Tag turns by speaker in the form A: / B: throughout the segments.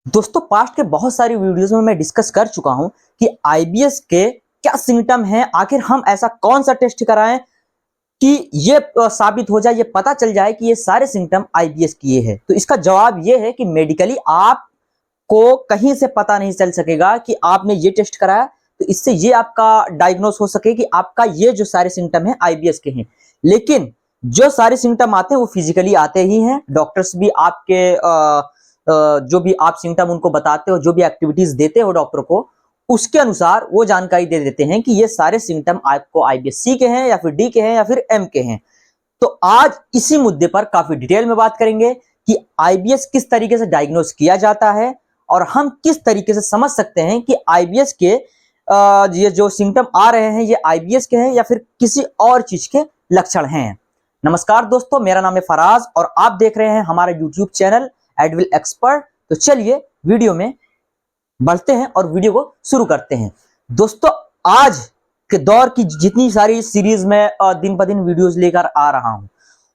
A: दोस्तों पास्ट के बहुत सारी वीडियोस में मैं डिस्कस कर चुका हूं कि आईबीएस के क्या सिम्टम हैं, आखिर हम ऐसा कौन सा टेस्ट कराएं कि ये साबित हो जाए, ये पता चल जाए कि ये सारे सिम्टम आईबीएस किए हैं। तो इसका जवाब ये है कि मेडिकली आपको कहीं से पता नहीं चल सकेगा कि आपने ये टेस्ट कराया तो इससे ये आपका डायग्नोस हो सके कि आपका ये जो सारे सिम्टम है आईबीएस के हैं। लेकिन जो सारे सिम्टम आते हैं वो फिजिकली आते ही हैं। डॉक्टर्स भी आपके जो भी आप सिम्टम उनको बताते हो, जो भी एक्टिविटीज देते हो डॉक्टर को, उसके अनुसार वो जानकारी दे देते हैं कि ये सारे सिम्टम आपको आईबीएस सी के हैं या फिर डी के हैं या फिर एम के हैं। तो आज इसी मुद्दे पर काफी डिटेल में बात करेंगे कि आईबीएस किस तरीके से डायग्नोस किया जाता है और हम किस तरीके से समझ सकते हैं कि आईबीएस के ये जो सिम्टम आ रहे हैं ये आईबीएस के हैं या फिर किसी और चीज के लक्षण हैं। नमस्कार दोस्तों, मेरा नाम है फराज और आप देख रहे हैं हमारा यूट्यूब चैनल एडविल एक्सपर्ट। तो चलिए वीडियो में बढ़ते हैं और वीडियो को शुरू करते हैं। दोस्तों आज के दौर की जितनी सारी सीरीज में दिन ब दिन वीडियोस लेकर आ रहा हूं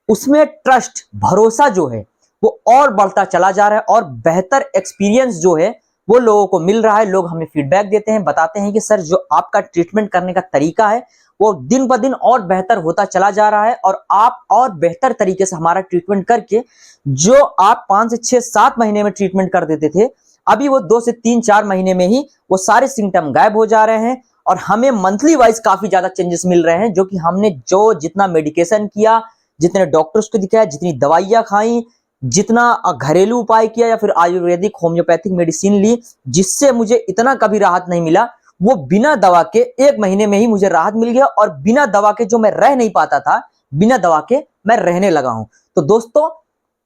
A: उसमें ट्रस्ट, भरोसा जो है वो और बढ़ता चला जा रहा है और बेहतर एक्सपीरियंस जो है वो लोगों को मिल रहा है। लोग हमें फीडबैक देते हैं, बताते हैं कि सर जो आपका ट्रीटमेंट करने का तरीका है वो दिन ब दिन और बेहतर होता चला जा रहा है और आप और बेहतर तरीके से हमारा ट्रीटमेंट करके जो आप 5 से 6 7 महीने में ट्रीटमेंट कर देते थे, अभी वो 2 से 3 4 महीने में ही वो सारे सिम्टम गायब हो जा रहे हैं और हमें मंथली वाइज काफी ज्यादा चेंजेस मिल रहे हैं। जो कि हमने जो जितना मेडिकेशन किया, जितने डॉक्टर्स को दिखाया, जितनी दवाइयां खाई, जितना घरेलू उपाय किया या फिर आयुर्वेदिक होम्योपैथिक मेडिसिन ली, जिससे मुझे इतना कभी राहत नहीं मिला, वो बिना दवा के 1 महीने में ही मुझे राहत मिल गया और बिना दवा के जो मैं रह नहीं पाता था, बिना दवा के मैं रहने लगा हूं। तो दोस्तों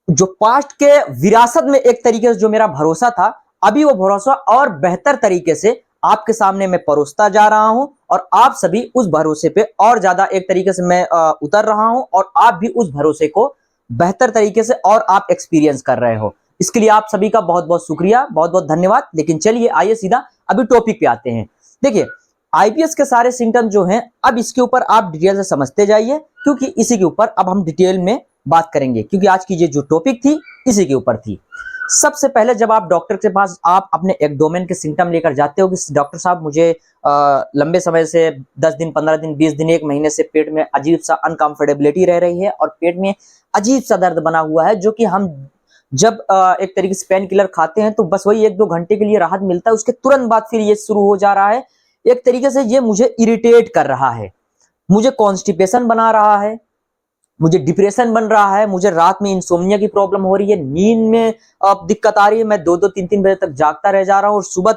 A: जो पास्ट के विरासत में एक तरीके से जो मेरा भरोसा था, अभी वो भरोसा और बेहतर तरीके से आपके सामने मैं परोसता जा रहा हूं और आप सभी उस भरोसे पे और ज्यादा एक तरीके से मैं उतर रहा हूं और आप भी उस भरोसे को बेहतर तरीके से और आप एक्सपीरियंस कर रहे हो। इसके लिए आप सभी का बहुत बहुत शुक्रिया, बहुत बहुत धन्यवाद। लेकिन चलिए आइए सीधा अभी टॉपिक पे आते हैं। देखिए आईबीएस के सारे सिम्टम जो हैं, अब इसके ऊपर आप डिटेल से समझते जाइए क्योंकि इसी के ऊपर अब हम डिटेल में बात करेंगे, क्योंकि आज की ये जो टॉपिक थी इसी के ऊपर थी। सबसे पहले जब आप डॉक्टर के पास आप अपने एक डोमेन के सिम्टम लेकर जाते हो कि डॉक्टर साहब मुझे लंबे समय से 10 दिन 15 दिन 20 दिन 1 महीने से पेट में अजीब सा अनकंफर्टेबिलिटी रह रही है और पेट में अजीब सा दर्द बना हुआ है, जो कि हम जब एक तरीके से पेन किलर खाते हैं तो बस वही 1-2 घंटे के लिए राहत मिलता है, उसके तुरंत बाद फिर ये शुरू हो जा रहा है। एक तरीके से ये मुझे इरिटेट कर रहा है, मुझे कॉन्स्टिपेशन बना रहा है, मुझे डिप्रेशन बन रहा है, मुझे रात में इंसोम्निया की प्रॉब्लम हो रही है, नींद में दिक्कत आ रही है, मैं 2-2 3-3 बजे तक जागता रह जा रहा हूं और सुबह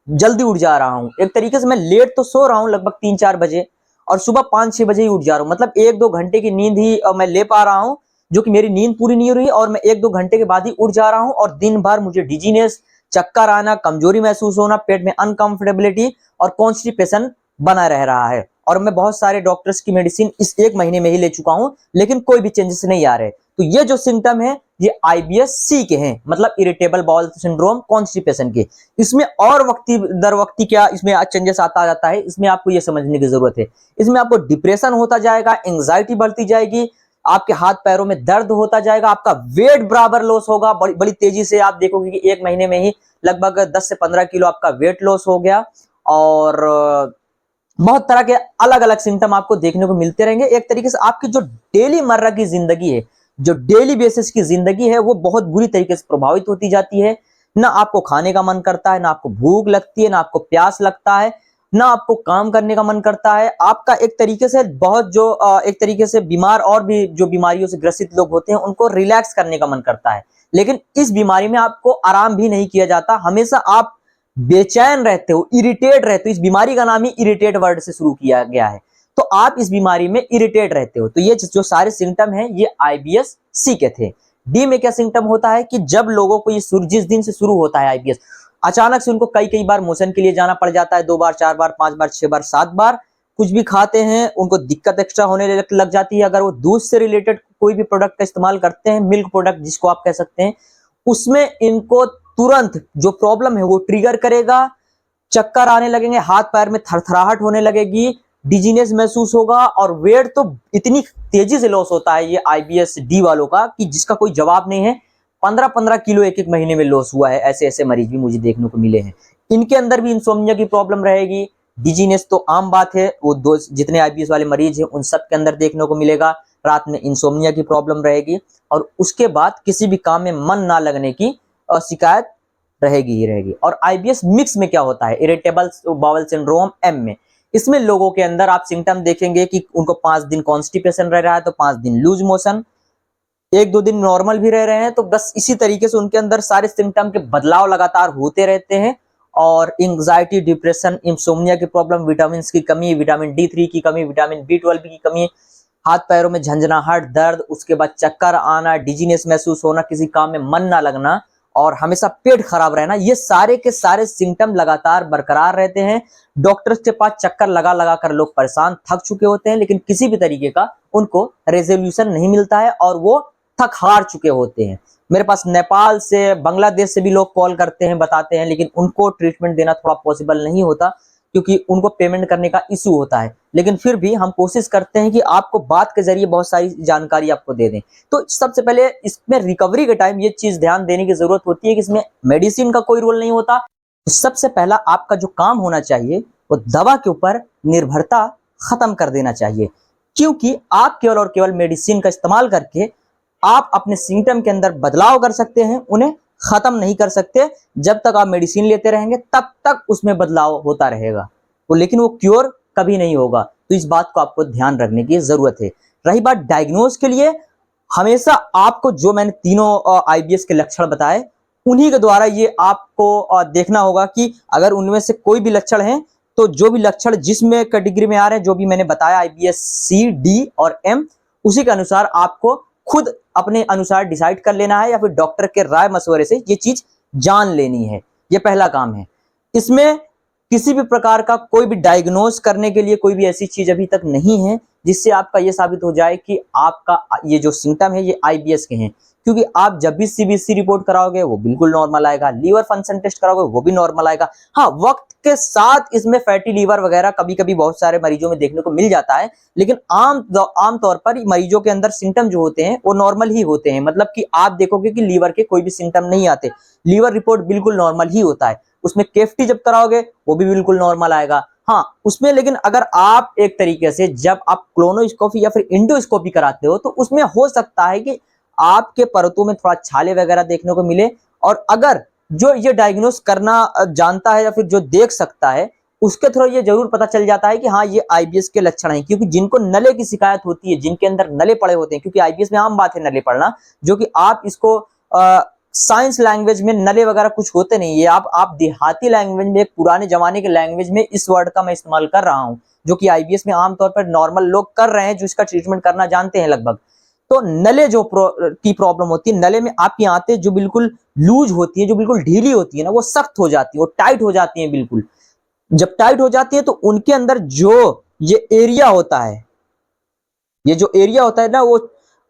A: जल्दी उठ जा रहा हूं। एक तरीके से मैं लेट तो सो रहा हूं लगभग 3-4 बजे और सुबह 5-6 बजे ही उठ जा रहा हूं, मतलब 1-2 घंटे की नींद ही मैं ले पा रहा हूं, जो कि मेरी नींद पूरी नहीं हो रही है और मैं 1-2 घंटे के बाद ही उठ जा रहा हूं और दिन भर मुझे डिजीनेस, चक्कर आना, कमजोरी महसूस होना, पेट में अनकंफर्टेबिलिटी और कॉन्स्टिपेशन बना रह रहा है। और मैं बहुत सारे डॉक्टर्स की मेडिसिन इस 1 महीने में ही ले चुका हूं लेकिन कोई भी चेंजेस नहीं आ रहे। तो ये जो सिम्टम है ये आईबीएस सी के हैं, मतलब इरिटेबल बाउल सिंड्रोम, कॉन्स्टिपेशन के। इसमें और वक्ती दर वक्ती क्या इसमें चेंजेस आता जाता है, इसमें आपको ये समझने की जरूरत है। इसमें आपको डिप्रेशन होता जाएगा, एंग्जाइटी बढ़ती जाएगी, आपके हाथ पैरों में दर्द होता जाएगा, आपका वेट बराबर लॉस होगा, बड़ी तेजी से आप देखोगे कि 1 महीने में ही लगभग 10 से 15 किलो आपका वेट लॉस हो गया और बहुत तरह के अलग अलग सिम्टम आपको देखने को मिलते रहेंगे। एक तरीके से आपकी जो डेली मर्रा की जिंदगी है, जो डेली बेसिस की जिंदगी है, वो बहुत बुरी तरीके से प्रभावित होती जाती है। ना आपको खाने का मन करता है, ना आपको भूख लगती है, ना आपको प्यास लगता है, ना आपको काम करने का मन करता है। आपका एक तरीके से बहुत जो एक तरीके से बीमार और भी जो बीमारियों से ग्रसित लोग होते हैं उनको रिलैक्स करने का मन करता है, लेकिन इस बीमारी में आपको आराम भी नहीं किया जाता, हमेशा आप बेचैन रहते हो, इरिटेट रहते हो। इस बीमारी का नाम ही इरिटेट वर्ड से शुरू किया गया है। तो आप इस बीमारी में इरिटेट रहते हो। तो ये जो सारे सिम्टम हैं ये आईबीएस सी के थे। डी में क्या सिम्टम होता है कि जब लोगों को ये जिस दिन से शुरू होता है आईबीएस, अचानक से उनको कई बार मोशन के लिए जाना पड़ जाता है, 2 बार 4 बार 5 बार 6 बार 7 बार, कुछ भी खाते हैं उनको दिक्कत एक्स्ट्रा होने लग जाती है। अगर वो दूध से रिलेटेड कोई भी प्रोडक्ट का इस्तेमाल करते हैं, मिल्क प्रोडक्ट जिसको आप कह सकते हैं, उसमें इनको तुरंत जो प्रॉब्लम है वो ट्रिगर करेगा, चक्कर आने लगेंगे, हाथ पैर में थरथराहट होने लगेगी, डिजीनेस महसूस होगा और वेट तो इतनी तेजी से लॉस होता है ये आईबीएस डी वालों का कि जिसका कोई जवाब नहीं है। 15-15 किलो एक एक महीने में लॉस हुआ है। ऐसे ऐसे मरीज भी मुझे देखने को मिले हैं। इनके अंदर भी इंसोम्निया की प्रॉब्लम रहेगी। डिजीनेस तो आम बात है, वो दो जितने आईबीएस वाले मरीज हैं उन सब के अंदर देखने को मिलेगा। रात में इंसोम्निया की प्रॉब्लम रहेगी और उसके बाद किसी भी काम में मन ना लगने की शिकायत रहेगी ही रहेगी। और आईबीएस मिक्स में क्या होता है, इरिटेबल बाउल सिंड्रोम एम में, इसमें लोगों के अंदर आप सिम्टम देखेंगे कि उनको 5 दिन कॉन्स्टिपेशन रह रहा है तो 5 दिन लूज मोशन, 1-2 दिन नॉर्मल भी रह रहे हैं। तो बस इसी तरीके से उनके अंदर सारे सिम्टम के बदलाव लगातार होते रहते हैं। और एंजाइटी, डिप्रेशन, इंसोम्निया की प्रॉब्लम, विटामिन की कमी, विटामिन D3 की कमी, विटामिन B12 की कमी, हाथ पैरों में झंझनाहट, दर्द, उसके बाद चक्कर आना, डिजीनेस महसूस होना, किसी काम में मन ना लगना और हमेशा पेट खराब रहना, ये सारे के सारे सिम्टम लगातार बरकरार रहते हैं। डॉक्टर्स के पास चक्कर लगा लगा कर लोग परेशान थक चुके होते हैं, लेकिन किसी भी तरीके का उनको रेजोल्यूशन नहीं मिलता है और वो थक हार चुके होते हैं। मेरे पास नेपाल से, बांग्लादेश से भी लोग कॉल करते हैं, बताते हैं, लेकिन उनको ट्रीटमेंट देना थोड़ा पॉसिबल नहीं होता क्योंकि उनको पेमेंट करने का इशू होता है। लेकिन फिर भी हम कोशिश करते हैं कि आपको बात के जरिए बहुत सारी जानकारी आपको दे दें। तो सबसे पहले इसमें रिकवरी के टाइम ये चीज ध्यान देने की जरूरत होती है कि इसमें मेडिसिन का कोई रोल नहीं होता। तो सबसे पहला आपका जो काम होना चाहिए वो दवा के ऊपर निर्भरता खत्म कर देना चाहिए, क्योंकि आप केवल और केवल मेडिसिन का इस्तेमाल करके आप अपने सिम्टम के अंदर बदलाव कर सकते हैं, उन्हें खत्म नहीं कर सकते। जब तक आप मेडिसिन लेते रहेंगे तब तक उसमें बदलाव होता रहेगा, तो लेकिन वो क्योर कभी नहीं होगा। तो इस बात को आपको ध्यान रखने की जरूरत है। रही बात डायग्नोज के लिए, हमेशा आपको जो मैंने तीनों आईबीएस के लक्षण बताए उन्हीं के द्वारा ये आपको देखना होगा कि अगर उनमें से कोई भी लक्षण है तो जो भी लक्षण जिसमें कैटेगरी में आ रहे हैं, जो भी मैंने बताया आईबीएस सी, डी और एम, उसी के अनुसार आपको खुद अपने अनुसार डिसाइड कर लेना है या फिर डॉक्टर के राय मशवरे से ये चीज जान लेनी है। ये पहला काम है। इसमें किसी भी प्रकार का कोई भी डायग्नोज करने के लिए कोई भी ऐसी चीज अभी तक नहीं है जिससे आपका ये साबित हो जाए कि आपका ये जो सिम्टम है ये आईबीएस के हैं, क्योंकि आप जब भी सीबीसी रिपोर्ट कराओगे वो बिल्कुल नॉर्मल आएगा, लीवर फंक्शन टेस्ट कराओगे वो भी नॉर्मल आएगा। हाँ, वक्त के साथ इसमें फैटी लीवर वगैरह कभी कभी बहुत सारे मरीजों में देखने को मिल जाता है, लेकिन आम तौर पर मरीजों के अंदर सिम्टम जो होते हैं वो नॉर्मल ही होते हैं। मतलब कि आप देखोगे कि लीवर के कोई भी सिम्टम नहीं आते, लीवर रिपोर्ट बिल्कुल नॉर्मल ही होता है। उसमें केएफटी जब कराओगे वो भी बिल्कुल नॉर्मल आएगा। हाँ, उसमें लेकिन अगर आप एक तरीके से जब आप क्लोनोस्कोपी या फिर इंडोस्कोपी कराते हो तो उसमें हो सकता है कि आपके परतों में थोड़ा छाले वगैरह देखने को मिले। और अगर जो ये डायग्नोस करना जानता है या फिर जो देख सकता है उसके थ्रू ये जरूर पता चल जाता है कि हाँ ये आईबीएस के लक्षण हैं। क्योंकि जिनको नले की शिकायत होती है, जिनके अंदर नले पड़े होते हैं, क्योंकि आईबीएस में आम बात है नले पड़ना, जो कि आप इसको साइंस लैंग्वेज में नले वगैरह कुछ होते नहीं है, आप देहाती लैंग्वेज में, एक पुराने जमाने के लैंग्वेज में इस वर्ड का मैं इस्तेमाल कर रहा हूं, जो कि आईबीएस में आमतौर पर नॉर्मल लोग कर रहे हैं, जो इसका ट्रीटमेंट करना जानते हैं लगभग। तो नले जो की प्रॉब्लम होती है, नले में आपकी आंतें जो बिल्कुल लूज होती है, जो बिल्कुल ढीली होती है ना, वो सख्त हो जाती है, वो टाइट हो जाती है बिल्कुल। जब टाइट हो जाती है तो उनके अंदर जो ये एरिया होता है, ये जो एरिया होता है ना, वो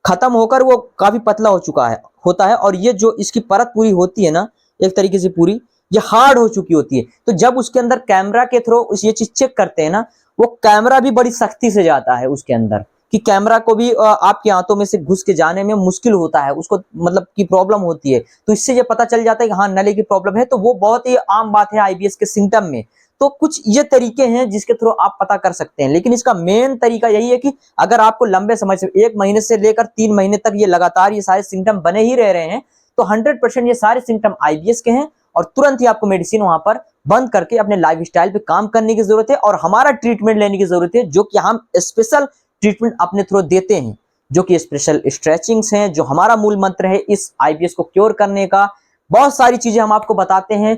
A: खत्म होकर वो काफी पतला हो चुका है होता है, और ये जो इसकी परत पूरी होती है ना, एक तरीके से पूरी ये हार्ड हो चुकी होती है। तो जब उसके अंदर कैमरा के थ्रू ये चीज चेक करते हैं ना, वो कैमरा भी बड़ी सख्ती से जाता है उसके अंदर, कि कैमरा को भी आपकी आंतों में से घुस के जाने में मुश्किल होता है, उसको मतलब की प्रॉब्लम होती है। तो इससे ये पता चल जाता है कि हाँ नले की प्रॉब्लम है। तो वो बहुत ही आम बात है आईबीएस के सिम्टम में। तो कुछ ये तरीके हैं जिसके थ्रू आप पता कर सकते हैं, लेकिन इसका मेन तरीका यही है कि अगर आपको लंबे समय से 1 महीने से लेकर 3 महीने तक ये लगातार ये सारे सिम्टम बने ही रह रहे हैं तो 100% ये सारे सिम्टम आईबीएस के हैं, और तुरंत ही आपको मेडिसिन वहां पर बंद करके अपने लाइफस्टाइल पे काम करने की जरूरत है और हमारा ट्रीटमेंट लेने की जरूरत है, जो कि हम स्पेशल ट्रीटमेंट अपने थ्रू देते हैं, जो कि स्पेशल स्ट्रेचिंग्स हैं, जो हमारा मूल मंत्र है इस आईबीएस को क्योर करने का। बहुत सारी चीजें हम आपको बताते हैं,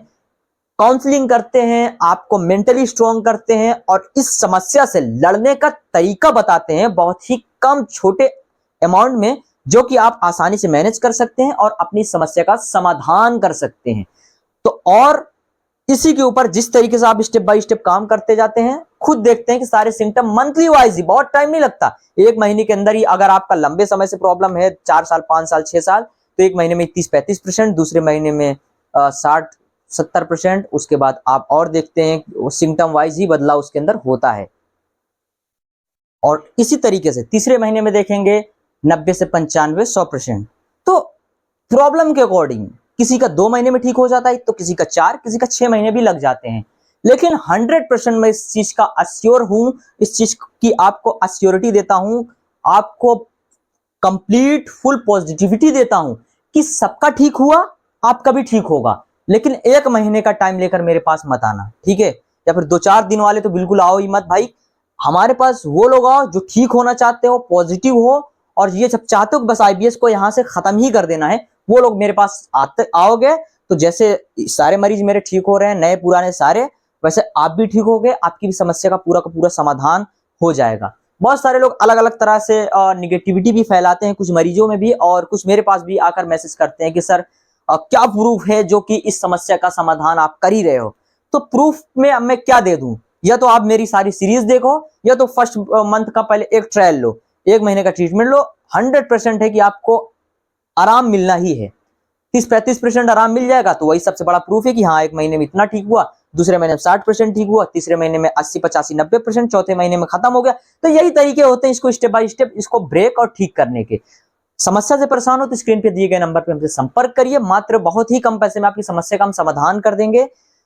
A: काउंसलिंग करते हैं, आपको मेंटली स्ट्रांग करते हैं और इस समस्या से लड़ने का तरीका बताते हैं बहुत ही कम छोटे अमाउंट में, जो कि आप आसानी से मैनेज कर सकते हैं और अपनी समस्या का समाधान कर सकते हैं। तो और इसी के ऊपर जिस तरीके से आप स्टेप बाय स्टेप काम करते जाते हैं, खुद देखते हैं कि सारे सिम्टम मंथली वाइज ही, बहुत टाइम नहीं लगता, 1 महीने के अंदर ही। अगर आपका लंबे समय से प्रॉब्लम है, 4 साल 5 साल 6 साल, तो 1 महीने में 30-35%, दूसरे महीने में 60-70%, उसके बाद आप और देखते हैं सिम्टम वाइज ही बदलाव उसके अंदर होता है। और इसी तरीके से तीसरे महीने में देखेंगे 90 से 95, 100%। तो प्रॉब्लम के अकॉर्डिंग। किसी का 2 महीने में ठीक हो जाता है, तो किसी का 4, किसी का 6 महीने भी लग जाते हैं। लेकिन 100% मैं इस चीज का अश्योर हूं, इस चीज की आपको अश्योरिटी देता हूं, आपको कंप्लीट फुल पॉजिटिविटी देता हूं कि सबका ठीक हुआ, आपका भी ठीक होगा। लेकिन 1 महीने का टाइम लेकर मेरे पास मत आना, ठीक है? या फिर 2-4 दिन वाले तो बिल्कुल आओ ही मत भाई। हमारे पास वो लोग आओ जो ठीक होना चाहते हो, पॉजिटिव हो, और ये सब चाहते हो कि बस आईबीएस को यहां से खत्म ही कर देना है, वो लोग मेरे पास आते आओगे तो जैसे सारे मरीज मेरे ठीक हो रहे हैं, नए पुराने सारे, वैसे आप भी ठीक हो गए, आपकी भी समस्या का पूरा समाधान हो जाएगा। बहुत सारे लोग अलग अलग तरह से निगेटिविटी भी फैलाते हैं, कुछ मरीजों में भी, और कुछ मेरे पास भी आकर मैसेज करते हैं कि सर क्या प्रूफ है जो कि इस समस्या का समाधान आप कर ही रहे हो। तो प्रूफ में अब मैं क्या दे दूं? या तो आप मेरी सारी सीरीज देखो, या तो फर्स्ट मंथ का पहले एक ट्रायल लो, 1 महीने का ट्रीटमेंट लो। 100% है कि आपको आराम मिलना ही है। 30-35% आराम मिल जाएगा तो वही सबसे बड़ा प्रूफ है कि हाँ 1 महीने में इतना ठीक हुआ, दूसरे महीने में 60% ठीक हुआ, तीसरे महीने में 80-85-90%, चौथे महीने में खत्म हो गया। तो यही तरीके होते हैं इसको स्टेप बाय स्टेप इसको ब्रेक और ठीक करने के। समस्या से परेशान हो तो स्क्रीन पे दिए गए नंबर पे हमसे संपर्क करिए, मात्र बहुत ही कम पैसे में आपकी समस्या का हम समाधान कर देंगे।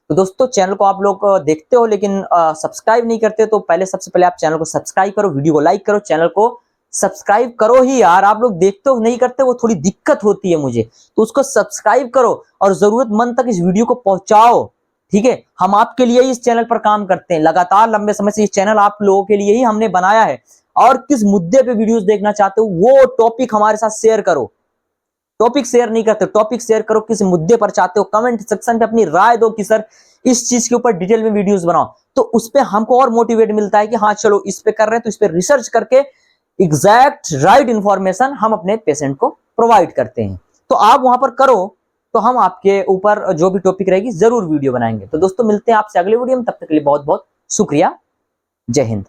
A: तो दोस्तों, चैनल को आप लोग देखते हो लेकिन सब्सक्राइब नहीं करते, तो पहले सबसे पहले आप चैनल को सब्सक्राइब करो, वीडियो को लाइक करो, चैनल को सब्सक्राइब करो ही यार। आप लोग देखते हो नहीं करते, वो थोड़ी दिक्कत होती है मुझे, तो उसको सब्सक्राइब करो और जरूरतमंद तक इस वीडियो को पहुंचाओ, ठीक है? हम आपके लिए ही इस चैनल पर काम करते हैं, लगातार लंबे समय से इस चैनल आप लोगों के लिए ही हमने बनाया है। और किस मुद्दे पे वीडियोस देखना चाहते हो वो टॉपिक हमारे साथ शेयर करो। टॉपिक शेयर नहीं करते, टॉपिक शेयर करो, किस मुद्दे पर चाहते हो, कमेंट सेक्शन पे अपनी राय दो कि सर इस चीज के ऊपर डिटेल में वीडियोस बनाओ। तो उस पे हमको और मोटिवेट मिलता है कि हाँ चलो इस पे कर रहे हैं, तो इस पे रिसर्च करके एग्जैक्ट राइट इंफॉर्मेशन हम अपने पेशेंट को प्रोवाइड करते हैं। तो आप वहां पर करो, तो हम आपके ऊपर जो भी टॉपिक रहेगी जरूर वीडियो बनाएंगे। तो दोस्तों, मिलते हैं आपसे अगले वीडियो में, तब तक के लिए बहुत बहुत शुक्रिया। जय हिंद।